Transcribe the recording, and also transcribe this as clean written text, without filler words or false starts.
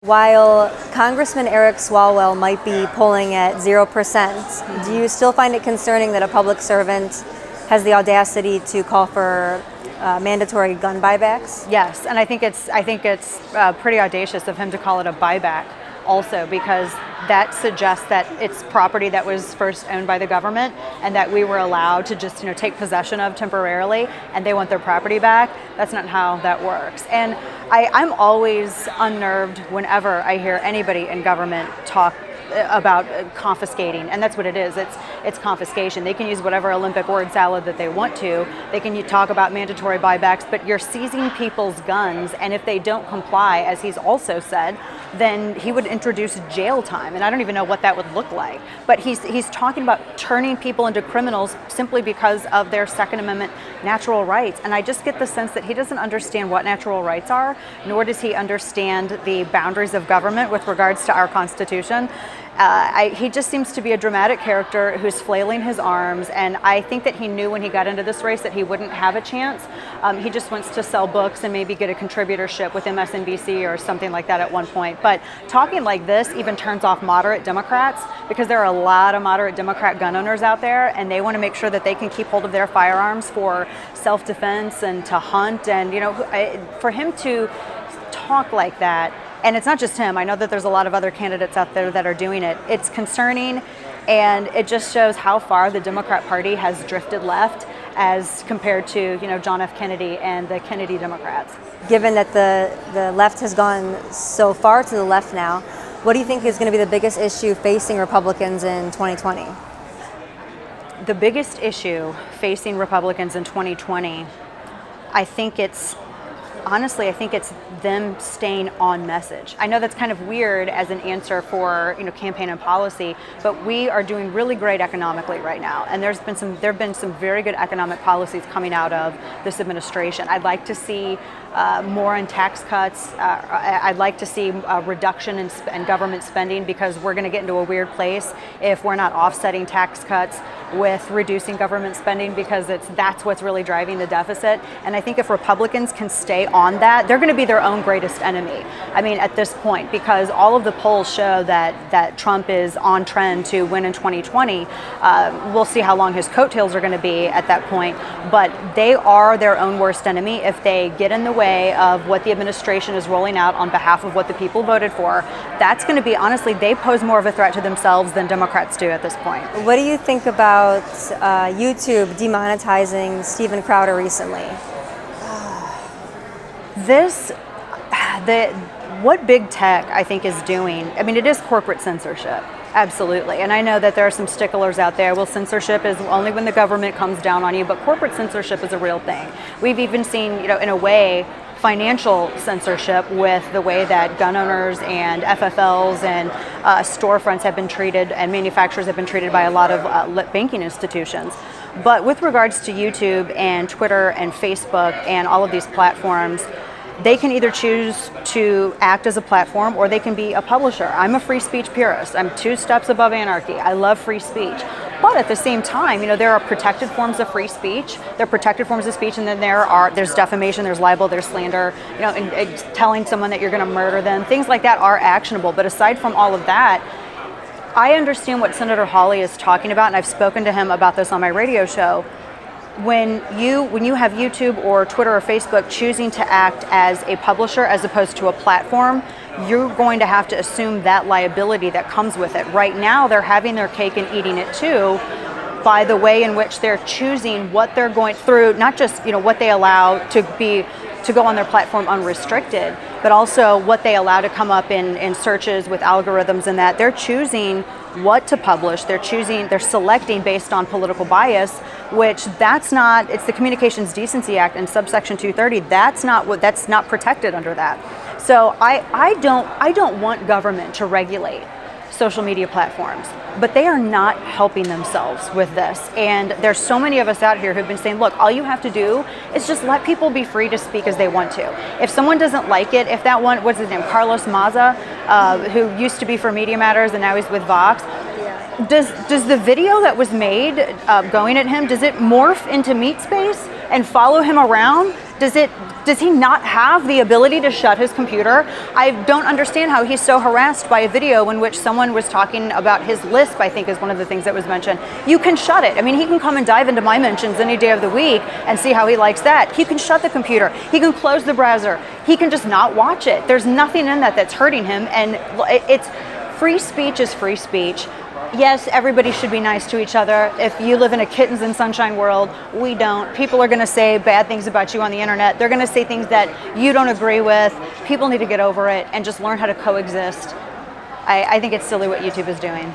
While Congressman Eric Swalwell might be polling at 0%, do you still find it concerning that a public servant has the audacity to call for mandatory gun buybacks? Yes, and I think it's pretty audacious of him to call it a buyback also, because that suggests that it's property that was first owned by the government and that we were allowed to just take possession of temporarily, and they want their property back. That's not how that works. And I'm always unnerved whenever I hear anybody in government talk about confiscating, and that's what it is. It's confiscation. They can use whatever Olympic word salad that they want to. They can talk about mandatory buybacks, but you're seizing people's guns, and if they don't comply, as he's also said, then he would introduce jail time, and I don't even know what that would look like. But he's talking about turning people into criminals simply because of their Second Amendment natural rights, and I just get the sense that he doesn't understand what natural rights are, nor does he understand the boundaries of government with regards to our Constitution. He just seems to be a dramatic character who's flailing his arms, and I think that he knew when he got into this race that he wouldn't have a chance. He just wants to sell books and maybe get a contributorship with MSNBC or something like that at one point. But talking like this even turns off moderate Democrats, because there are a lot of moderate Democrat gun owners out there, and they want to make sure that they can keep hold of their firearms for self-defense and to hunt. And for him to talk like that, and it's not just him, I know that there's a lot of other candidates out there that are doing it. It's concerning, and it just shows how far the Democrat Party has drifted left as compared to John F. Kennedy and the Kennedy Democrats. Given that the left has gone so far to the left now, what do you think is going to be the biggest issue facing Republicans in 2020? The biggest issue facing Republicans in 2020, I think it's them staying on message. I know that's kind of weird as an answer for campaign and policy, but we are doing really great economically right now, and there have been some very good economic policies coming out of this administration. I'd like to see more on tax cuts. I'd like to see a reduction in government spending, because we're going to get into a weird place if we're not offsetting tax cuts with reducing government spending, because that's what's really driving the deficit. And I think if Republicans can stay on that, they're going to be their own greatest enemy. I mean, at this point, because all of the polls show that Trump is on trend to win in 2020. We'll see how long his coattails are going to be at that point, but they are their own worst enemy if they get in the way of what the administration is rolling out on behalf of what the people voted for. That's going to be, honestly, they pose more of a threat to themselves than Democrats do at this point. What do you think about YouTube demonetizing Steven Crowder recently? What big tech, I think, is doing, I mean, it is corporate censorship. Absolutely. And I know that there are some sticklers out there. Well, censorship is only when the government comes down on you, but corporate censorship is a real thing. We've even seen, in a way, financial censorship with the way that gun owners and FFLs and storefronts have been treated, and manufacturers have been treated by a lot of banking institutions. But with regards to YouTube and Twitter and Facebook and all of these platforms, they can either choose to act as a platform, or they can be a publisher. I'm a free speech purist. I'm 2 steps above anarchy. I love free speech. But at the same time, there are protected forms of free speech. There are protected forms of speech, and then there's defamation, there's libel, there's slander, and telling someone that you're going to murder them. Things like that are actionable. But aside from all of that, I understand what Senator Hawley is talking about, and I've spoken to him about this on my radio show. When you have YouTube or Twitter or Facebook choosing to act as a publisher as opposed to a platform, you're going to have to assume that liability that comes with it. Right now, they're having their cake and eating it too, by the way in which they're choosing what they're going through, not just what they allow to go on their platform unrestricted, but also what they allow to come up in searches with algorithms, and that they're choosing what to publish. They're selecting based on political bias, which it's the Communications Decency Act and subsection 230. That's not protected under that. So I don't want government to regulate social media platforms, but they are not helping themselves with this. And there's so many of us out here who've been saying, look, all you have to do is just let people be free to speak as they want to. If someone doesn't like it, if that one, what's his name, Carlos Maza, who used to be for Media Matters and now he's with Vox, does the video that was made going at him, does it morph into Meat Space and follow him around? Does he not have the ability to shut his computer? I don't understand how he's so harassed by a video in which someone was talking about his Lisp, I think is one of the things that was mentioned. You can shut it. I mean, he can come and dive into my mentions any day of the week and see how he likes that. He can shut the computer. He can close the browser. He can just not watch it. There's nothing in that that's hurting him, and it's free speech is free speech. Yes, everybody should be nice to each other. If you live in a kittens and sunshine world, we don't. People are going to say bad things about you on the internet. They're going to say things that you don't agree with. People need to get over it and just learn how to coexist. I think it's silly what YouTube is doing.